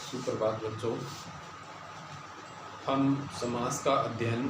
सुप्रभात बच्चों। हम समास का अध्ययन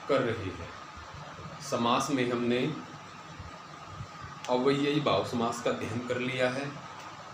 कर रहे हैं। समास में हमने अव्ययी भाव समास का अध्ययन कर लिया है।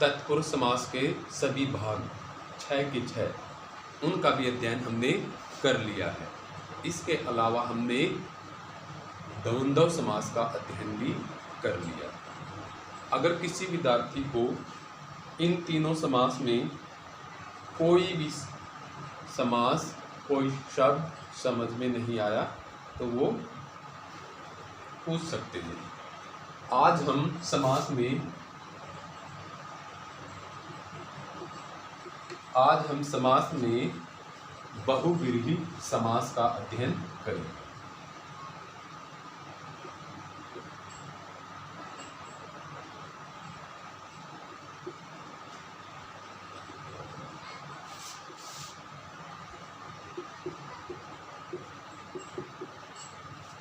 तत्पुरुष समास के सभी भाग 6 के 6 उनका भी अध्ययन हमने कर लिया है। इसके अलावा हमने द्वंद्व समास का अध्ययन भी कर लिया। अगर किसी विद्यार्थी को इन तीनों समास में कोई भी समास कोई शब्द समझ में नहीं आया तो वो पूछ सकते हैं। आज हम समास में बहुव्रीहि समास का अध्ययन करेंगे।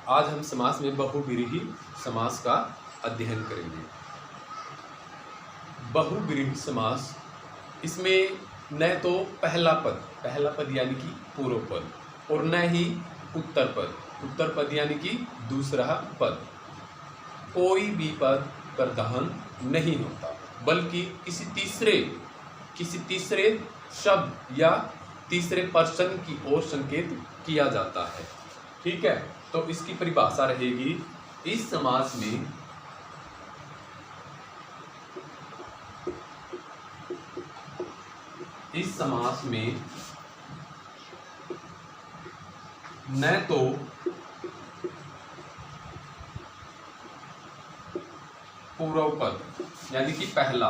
आज हम समास में बहुव्रीहि समास का अध्ययन करेंगे। बहुव्रीहि समास, इसमें न तो पहला पद यानी कि पूर्व पद और न ही उत्तर पद यानी कि दूसरा पद, कोई भी पद प्रधान नहीं होता, बल्कि किसी तीसरे शब्द या तीसरे पर्सन की ओर संकेत किया जाता है। ठीक है, तो इसकी परिभाषा रहेगी, इस समास में न तो पूर्व पद यानी कि पहला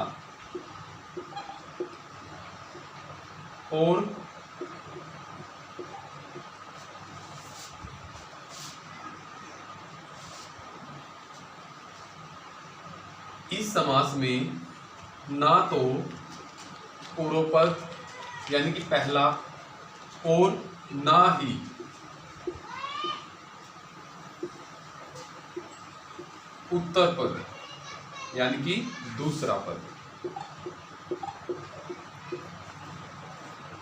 और इस समास में ना तो पूर्व पद यानी कि पहला और ना ही उत्तर पद यानी कि दूसरा पद।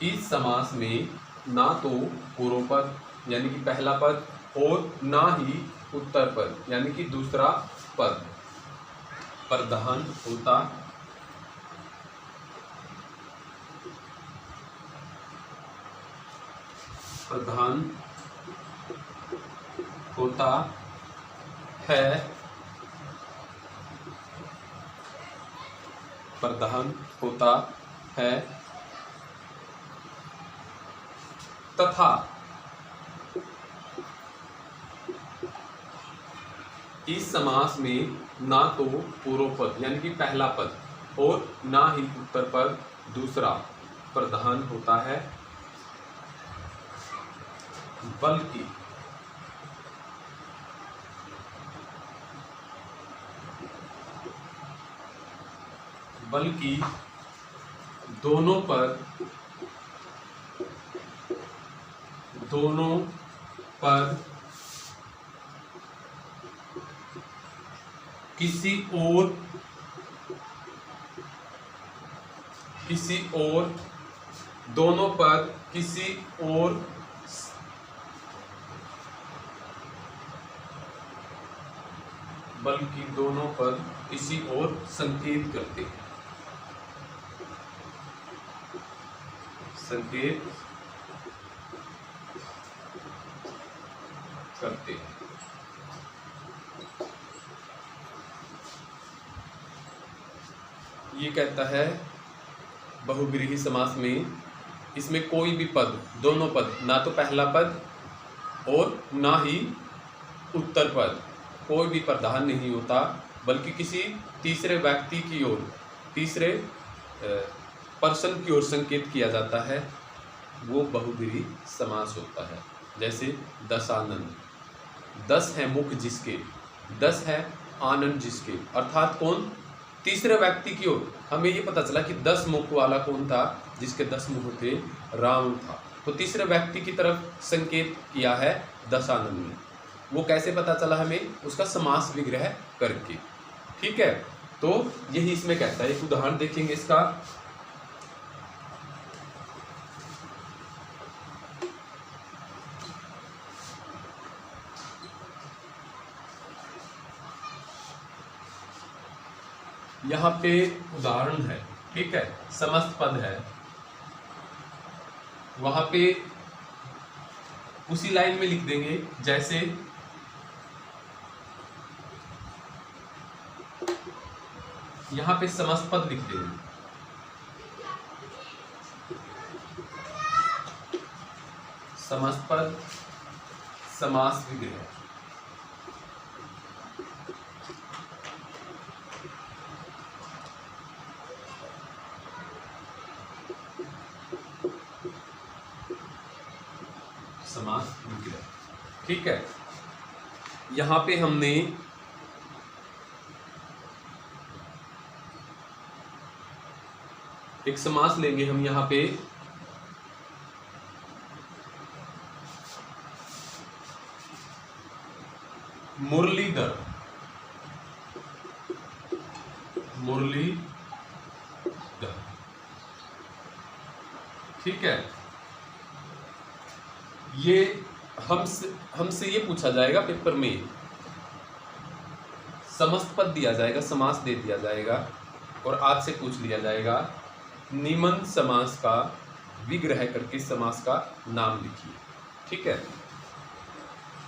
इस समास में ना तो पूर्व पद यानी कि पहला पद और ना ही उत्तर पद यानी कि दूसरा पद प्रधान होता है तथा इस समास में ना तो पूर्व पद यानी कि पहला पद और ना ही उत्तर पद दूसरा प्रधान होता है, बल्कि दोनों पद किसी और संकेत करते हैं। ये कहता है बहुव्रीहि समास में इसमें कोई भी पद, दोनों पद, ना तो पहला पद और ना ही उत्तर पद, कोई भी प्रधान नहीं होता, बल्कि किसी तीसरे व्यक्ति की ओर, तीसरे पर्सन की ओर संकेत किया जाता है, वो बहुव्रीहि समास होता है। जैसे 10 आनंद, 10 है मुख जिसके, 10 है आनंद जिसके, अर्थात कौन? तीसरे व्यक्ति की ओर। हमें ये पता चला कि 10 मुख वाला कौन था? जिसके 10 मुख थे, राम था। तो तीसरे व्यक्ति की तरफ संकेत किया है 10 आनंद में। वो कैसे पता चला हमें? उसका समास विग्रह करके। ठीक है, तो यही इसमें कहता है। एक उदाहरण देखेंगे इसका। यहाँ पे उदाहरण है, ठीक है, समस्त पद है, वहां पे उसी लाइन में लिख देंगे जैसे यहाँ पे समस्त पद लिख देंगे। समस्त पद समास विग्रह, समास विग्रह, ठीक है। यहां पे हमने एक समास लेंगे हम यहां पे मुरलीधर, मुरलीधर, ठीक है। ये हमसे ये पूछा जाएगा पेपर में, समस्त पद दिया जाएगा, समास दे दिया जाएगा और आपसे पूछ लिया जाएगा निम्न समास का विग्रह करके समास का नाम लिखिए, ठीक है।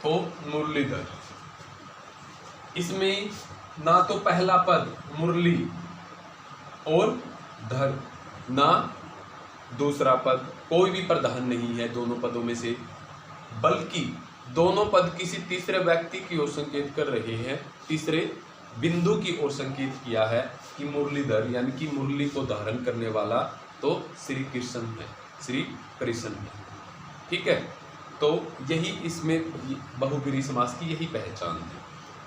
तो मुरलीधर, इसमें ना तो पहला पद मुरली और धर, ना दूसरा पद, कोई भी प्रधान नहीं है दोनों पदों में से, बल्कि दोनों पद किसी तीसरे व्यक्ति की ओर संकेत कर रहे हैं, तीसरे बिंदु की ओर संकेत किया है कि मुरलीधर यानी कि मुरली को धारण करने वाला तो श्री कृष्ण है, श्री कृष्ण है, ठीक है। तो यही इसमें बहुब्रीहि समास की यही पहचान है,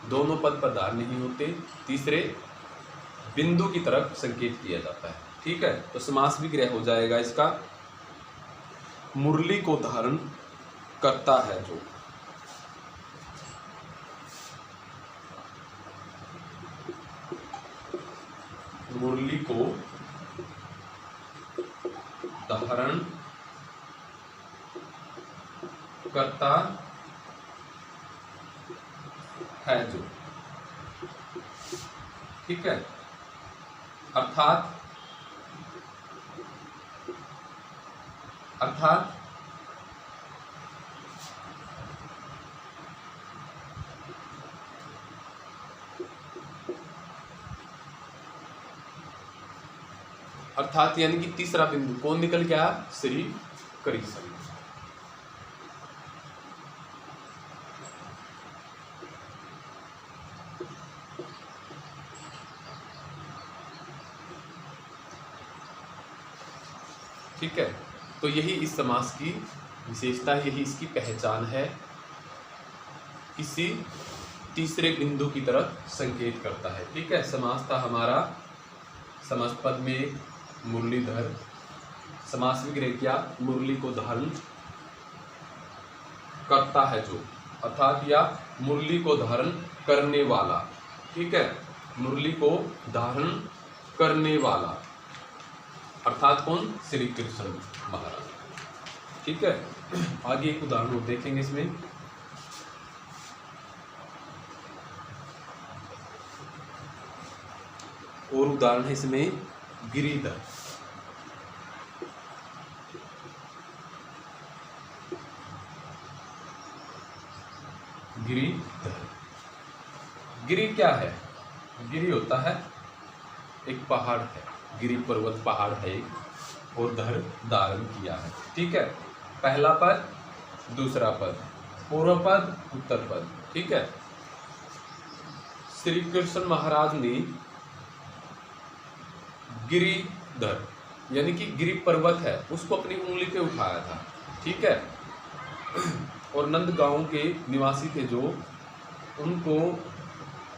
दोनों पद प्रधान नहीं होते, तीसरे बिंदु की तरफ संकेत किया जाता है, ठीक है। तो समास विग्रह हो जाएगा इसका मुरली को धारण करता है जो, मुरली को धारण करता है जो, ठीक है। अर्थात अर्थात यानी कि तीसरा बिंदु कौन निकल गया, श्री कृष्ण, ठीक है। तो यही इस समास की विशेषता, यही इसकी पहचान है, किसी तीसरे बिंदु की तरफ संकेत करता है, ठीक है। समास था हमारा समस्त पद में मुरलीधर, समास विग्रह क्या, मुरली को धारण करता है जो, अर्थात या मुरली को धारण करने वाला, ठीक है, मुरली को धारण करने वाला, अर्थात कौन, श्री कृष्ण महाराज, ठीक है। आगे एक उदाहरण देखेंगे इसमें, और उदाहरण है इसमें गिरिधर, गिरिधर, गिरि क्या है, गिरि होता है एक पहाड़ है, गिरि पर्वत पहाड़ है एक, और धर धारण किया है, ठीक है। पहला पद, दूसरा पद, पूर्व पद, उत्तर पद, ठीक है। श्री कृष्ण महाराज ने गिरिधर यानी कि गिरि पर्वत है उसको अपनी उंगली पे उठाया था, ठीक है। और नंद गांव के निवासी थे जो, उनको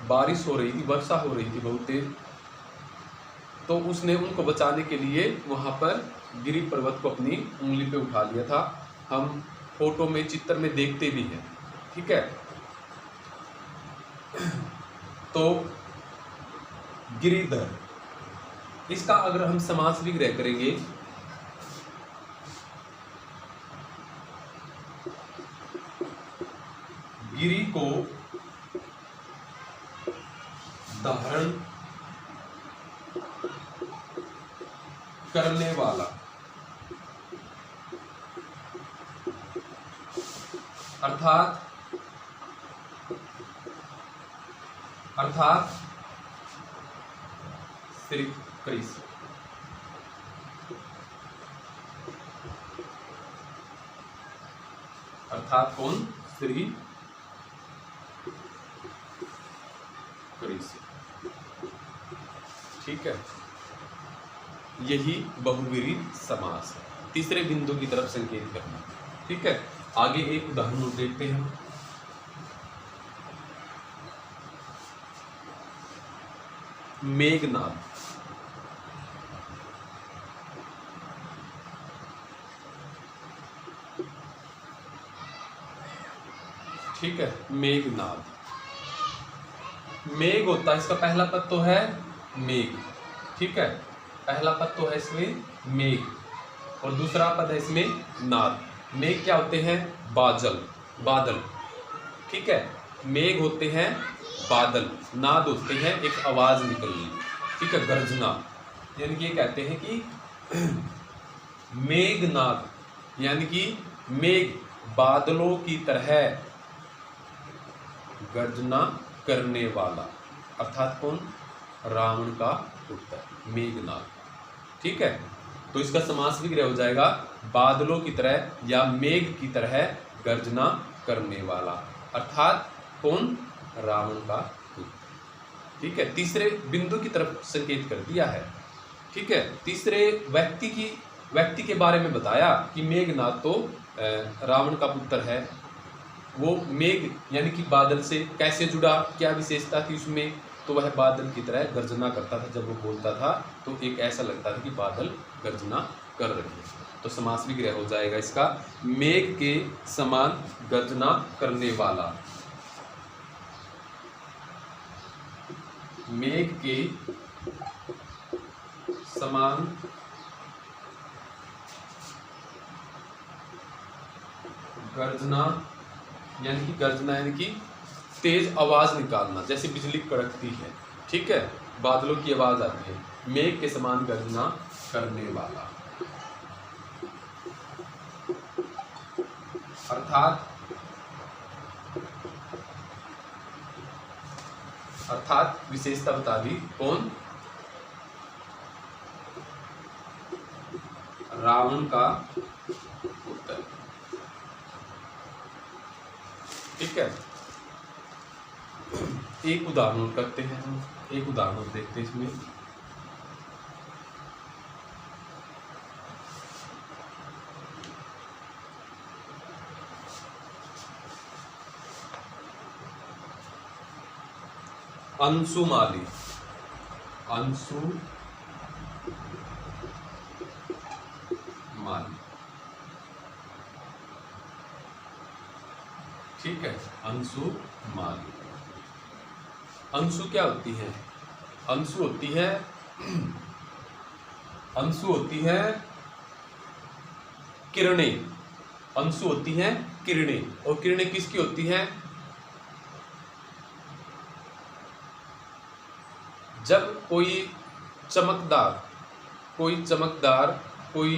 बारिश हो रही थी, वर्षा हो रही थी बहुत तेज, तो उसने उनको बचाने के लिए वहां पर गिरि पर्वत को अपनी उंगली पे उठा लिया था। हम फोटो में, चित्र में देखते भी हैं, ठीक है। तो गिरिधर, इसका अगर हम समास विग्रह करेंगे, गिरि को धारण करने वाला, अर्थात श्री कृष्ण, अर्थात कौन? श्री कृष्ण। ठीक है, यही बहुव्रीहि समास है। तीसरे बिंदु की तरफ संकेत करना। ठीक है, आगे एक उदाहरण देखते हैं। मेघनाद, ठीक है, मेघनाद। मेघ होता है, इसका पहला पद तो है मेघ। ठीक है, पहला पद तो है इसमें मेघ और दूसरा पद है इसमें नाद। मेघ क्या होते हैं? बादल। ठीक है, मेघ होते हैं बादल, नाद होते हैं एक आवाज निकलनी। ठीक है, गर्जना, यानी कि ये कहते हैं कि मेघनाद, यानी कि मेघ बादलों की तरह गर्जना करने वाला, अर्थात कौन? रावण का पुत्र मेघनाद। ठीक है, तो इसका समास विग्रह हो जाएगा बादलों की तरह या मेघ की तरह गर्जना करने वाला, अर्थात कौन? रावण का पुत्र। ठीक है, तीसरे बिंदु की तरफ संकेत कर दिया है। ठीक है, तीसरे व्यक्ति के बारे में बताया कि मेघनाद तो रावण का पुत्र है। वो मेघ यानी कि बादल से कैसे जुड़ा, क्या विशेषता थी उसमें? तो वह बादल की तरह गर्जना करता था। जब वो बोलता था तो एक ऐसा लगता था कि बादल गर्जना कर रहे हैं। तो समास विग्रह हो जाएगा इसका मेघ के समान गर्जना करने वाला। मेघ के समान गर्जना, यानी कि गर्जना यानी कि तेज आवाज निकालना, जैसे बिजली कड़कती है। ठीक है, बादलों की आवाज आती है। मेघ के समान गर्जना करने वाला, अर्थात विशेषता बता दी, कौन? रावण का पुत्र। ठीक है, एक उदाहरण करते हैं हम, एक उदाहरण देखते हैं इसमें। अंशुमाली, ठीक है, अंशुमाली। अंशु क्या होती है? अंशु होती है किरणें। अंशु होती हैं किरणें, और किरणें किसकी होती हैं? जब कोई चमकदार कोई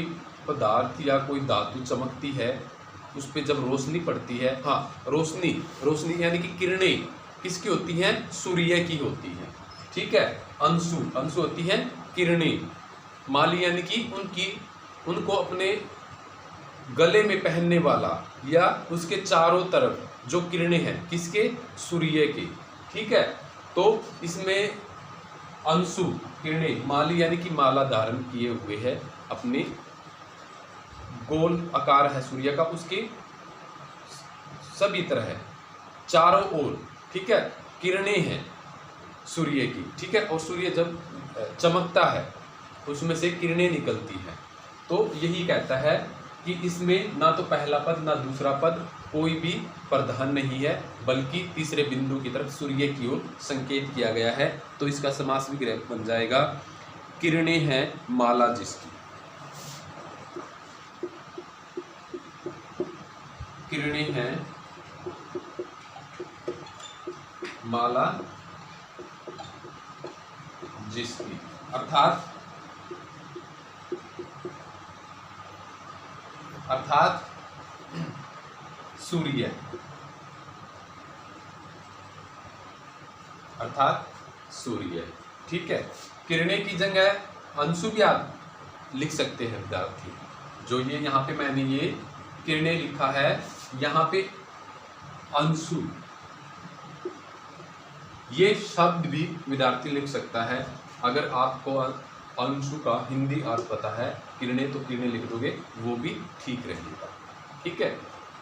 पदार्थ या कोई धातु चमकती है, उस पर जब रोशनी पड़ती है, हाँ, रोशनी यानी कि किरणें किसकी होती हैं? सूर्य की होती हैं। ठीक है, अंशु होती है किरणें। माली यानी कि उनको अपने गले में पहनने वाला या उसके चारों तरफ जो किरणें हैं, किसके? सूर्य के। ठीक है, तो इसमें अंशु किरणें, माली यानी कि माला धारण किए हुए है, अपने गोल आकार है सूर्य का, उसके सभी तरह है, चारों ओर। ठीक है, किरणें हैं सूर्य की। ठीक है, और सूर्य जब चमकता है उसमें से किरणें निकलती हैं। तो यही कहता है कि इसमें ना तो पहला पद ना दूसरा पद कोई भी प्रधान नहीं है, बल्कि तीसरे बिंदु की तरफ सूर्य की ओर संकेत किया गया है। तो इसका समास विग्रह बन जाएगा किरणें हैं माला जिसकी। किरणें हैं माला जिसकी, अर्थात अर्थात सूर्य, अर्थात सूर्य। ठीक है, किरणें की जगह अंशु भी आप लिख सकते हैं विद्यार्थी। जो ये यहाँ पे मैंने ये किरणें लिखा है, यहाँ पे अंशु ये शब्द भी विद्यार्थी लिख सकता है। अगर आपको अंशु का हिंदी अर्थ पता है, किरणें तो किरणें लिख दोगे, वो भी ठीक रहेगा। ठीक है,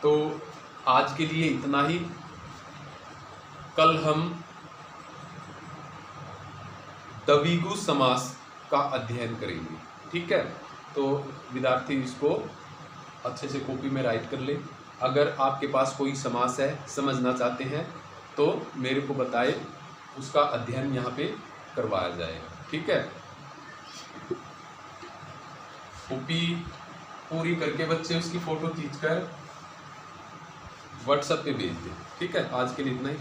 तो आज के लिए इतना ही। कल हम द्विगु समास का अध्ययन करेंगे। ठीक है, तो विद्यार्थी इसको अच्छे से कॉपी में राइट कर ले। अगर आपके पास कोई समास है, समझना चाहते हैं, तो मेरे को बताए, उसका अध्ययन यहाँ पे करवाया जाएगा। ठीक है, कॉपी पूरी करके बच्चे उसकी फोटो खींचकर व्हाट्सएप पे भेज दें। ठीक है, आज के लिए इतना ही।